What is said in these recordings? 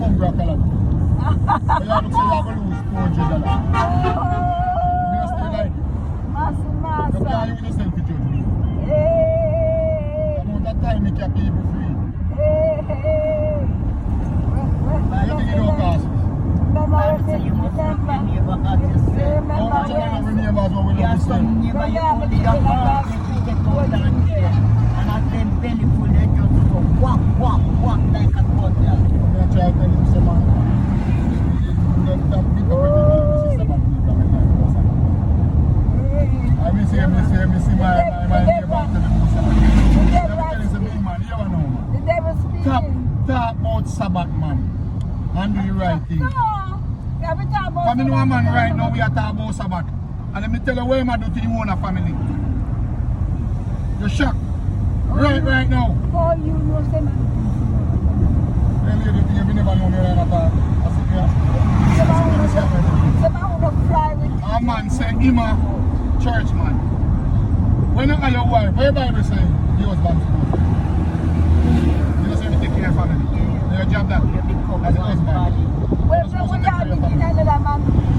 hungry at Calabria. But you look like you're going to lose $400. You just stay like Massa. you can't use yourself to judge me. The amount of time you can people free. You think it don't cost us? You must not remember as you said. How much are you remember as what we You love have to say? some neighbor, you only got half, you take out and share. And as them belly full, they just go whack, whack, whack like a gun there. I'm going to try to tell you some man. You don't pick up every day, Mr. I miss my neighbor to the Musa. Let me tell you some big man, you know man. The devil speaking. Talk about Sabbath man and do the right thing. Every time For me know a man right now we are talking about Sabbath. And let me tell you what I do to your own family. You're shocked. Right now. Oh, you know say man. Hey lady, you never know me right at all. I see here. A man say him a church man. When you are your wife, what your Bible say the husband supposed to do? You know say you take care of family. Your job that as a husband. You're not supposed to take care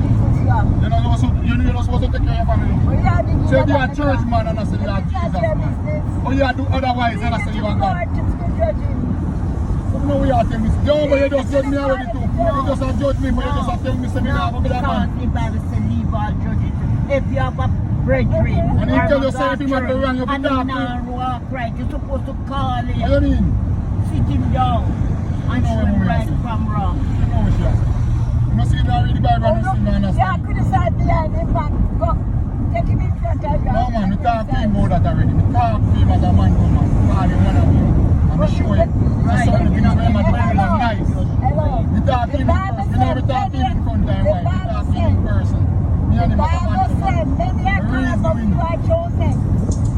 of your family. You're not supposed to take care of your family. Say you are a church man and I say you are Jesus man. Or you do otherwise and I say you are God. No, we are telling me. No, but you just judge me already too. You just have judged me, but you just have tell me say me not going to be that man. The Bible says leave all judges. If you have a brethren, And he tell you say if you want to run, you be and dark. he not walk right, you're supposed to call What do you him, mean? sit him down, and show him right from wrong. You know what she has. You must see that read the Bible and you see me understand. Yeah, criticize behind him back. Go. Take him in front of you. No man, we talk to him about that already. We talk to him as a man come and call him one of you. And we show him. That's some of the things where man do is nice. We talk to him in person. We never talk to him in front of him. We talk to him in person. Me and him as a man come and the reason we know.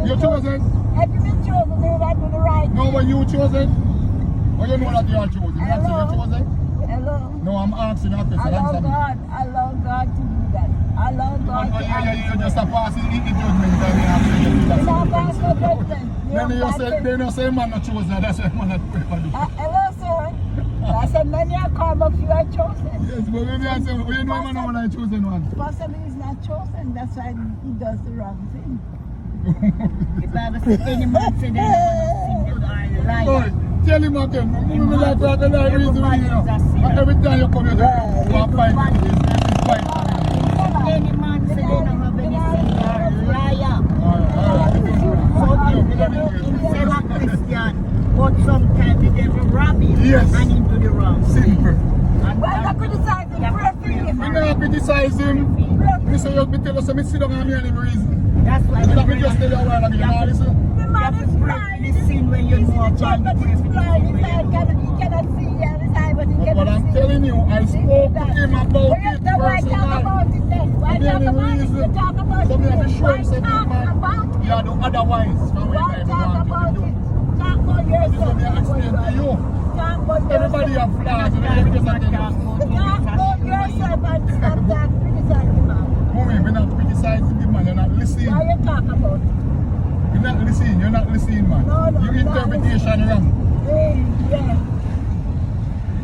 You're chosen? Have you been chosen? You have to do the right. No, but you chosen? Or you know that you are chosen? You answer you're chosen? Hello. No, I'm asking you a question. Answer me. Allow God to do that. Allow God to You just a pass the judgment and you have to do that. You don't pass no judgment. Then you say man not chosen, that's why man not pray for you. Hello, sir. I said many are called, but few are chosen. Yes, but when I say, you know man when I chosen one. Possibly he's not chosen, that's why he does the wrong thing. The Bible says any man say they don't sin, they are liars. Tell him again. You like that, that's the reason you know. Every time you come here, you are fighting this. This is fighting. Any man say they don't have any sin, they are a liar. Alright. So say a Christian, but sometimes the devil rob him and into the wrong. Simple. Well, I criticize him, pray for him. We don't criticize him. We say you tell us me sit down and me and him reason. That's why We just tell you a while ago, you know listen. The man is blind. the sin when you know He's about but he's blind. He cannot see the side, but he But cannot I'm see. telling you, I spoke to him about it Why talk personally. about it then? Why talk about it? You talk about So it. we have to show Why him something, talk man. about You it? do otherwise from where Why I talk about want to it? do. Talk about This is yourself. what I explain to you. Talk about Everybody yourself. have flaws, you know, we just have to Talk about yourself and stop that criticizing man. Mommy, we're not criticizing the man, you're not listening. Why you talk about it? You're not listening, man. No, Your interpretation wrong.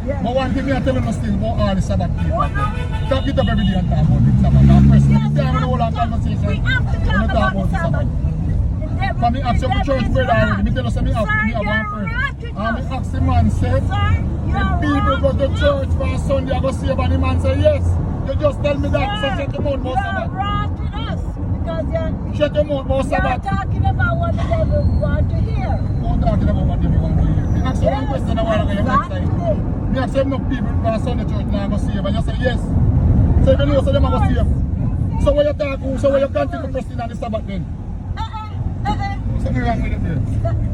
Yeah. But one thing I tell you still about all the Sabbath people. Talk it up every day and talk about the Sabbath. Now, press the time in the whole of conversation. We have to talk about the Sabbath. For me, ask your church brother already. Me tell you, say me have one friend. And me ask the man, say, if people go to church for Sunday, I go save, and the man say, yes. You just tell me that, so shut your mouth about Sabbath. You're wrong with us, because Shut your mouth about Sabbath. you're talking about what the devil want to hear. Don't talking about what they want to hear. Me ask you one question a while ago, you next time. Me ask you enough people for Sunday church now go save, and you say, yes. So if you know, so them go save. So what you talk, so what you continue to trust in on the Sabbath then? Something wrong with it there.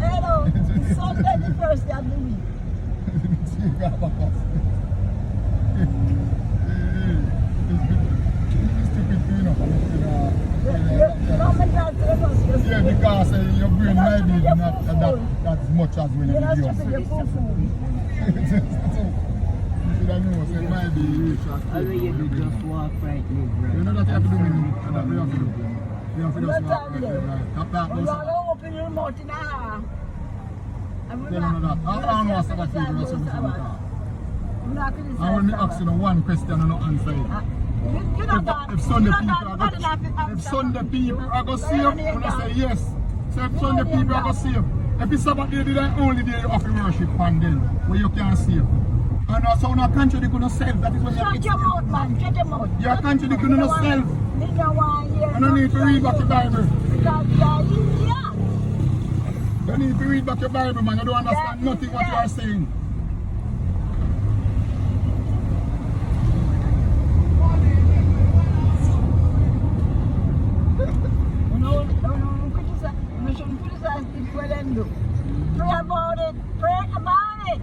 Hello, Sunday the first day of the week. Yeah, because your brain might be not that much as when you You're video. stupid, you're fool. You should have known, so it might be you All you do just walk right, live right. You know that you have to do me, and that we have to do. We have to just walk right. Tap that, You're going to open your mouth in a half. Tell them that. I don't know some people that say something. And when me ask you one question and no answer it. If Sunday people are going to see them, when I say yes. So if Sunday people are going to see them. If it's Sabbath day, the only day of the worship and then where you can see them. And also in a country they couldn't sell. That is when you're Shut your mouth, man. Shut your mouth. Your country they couldn't sell. You don't want to hear. You don't need to read back your Bible. Because you're India. You need to read back your Bible, man. You don't understand nothing what you are saying. We shouldn't criticize people when they do. Pray about it. Pray about it.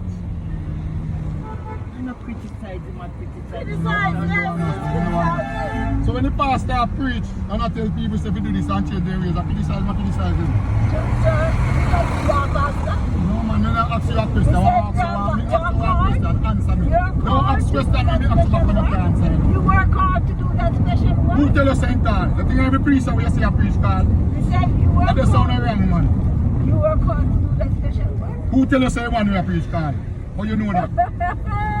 I'm not criticizing, I'm criticizing. Criticize, yes. So when the pastor preach and I tell people say if you do this and change their ways, I criticize him. No man, I'm not asking you a question. I want to ask you a question. Answer me. Don't ask question and then ask back when you can't answer it. You work hard to do that special work. Who tell you saying that? The thing every preacher where you say a preach call. You said you work That does sound hard. wrong, man. You work hard to do that special work. Who tell you say one way a preach call? How you know that?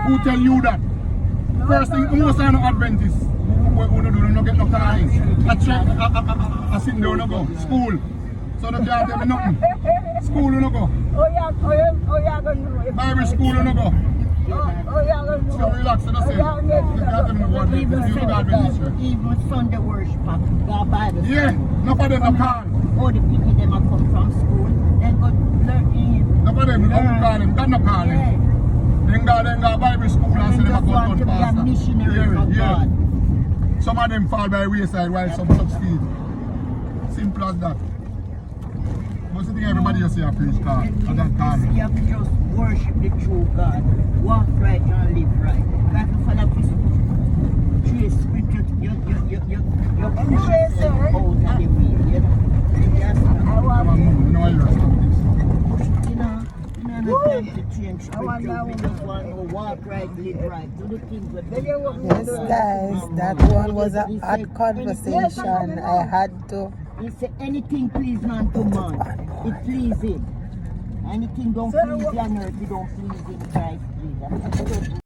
Who tell you that? First thing, most of no Adventists who don't get no calling. I sit there, no go. School. So they can't tell me nothing. School, no go. Oh, yeah, going to do it. Bible school, no go. Oh, yeah, going to do So it. relax, you know, say. You can't tell me what they do. Even Sunday worship, God Bible. Yeah, no for them no call. All the people them are come from school, then go learn. No for them, no call them, God no call them. Then go Bible school and say them a go to pastor. Yeah. Some of them fall by wayside while some succeed. Simple as that. Most of the thing everybody you see a preach call. I got call. You have to just worship the true God. Walk right and live right. Like a father trace scripture, you push yourself out of the way, you know. No time to change scripture. We just want to walk right, live right. Do the things that Yes, guys, that one was a hot conversation. I had to. He said anything please man to man, it please him. Anything don't please you on earth, you don't please in Christ Jesus.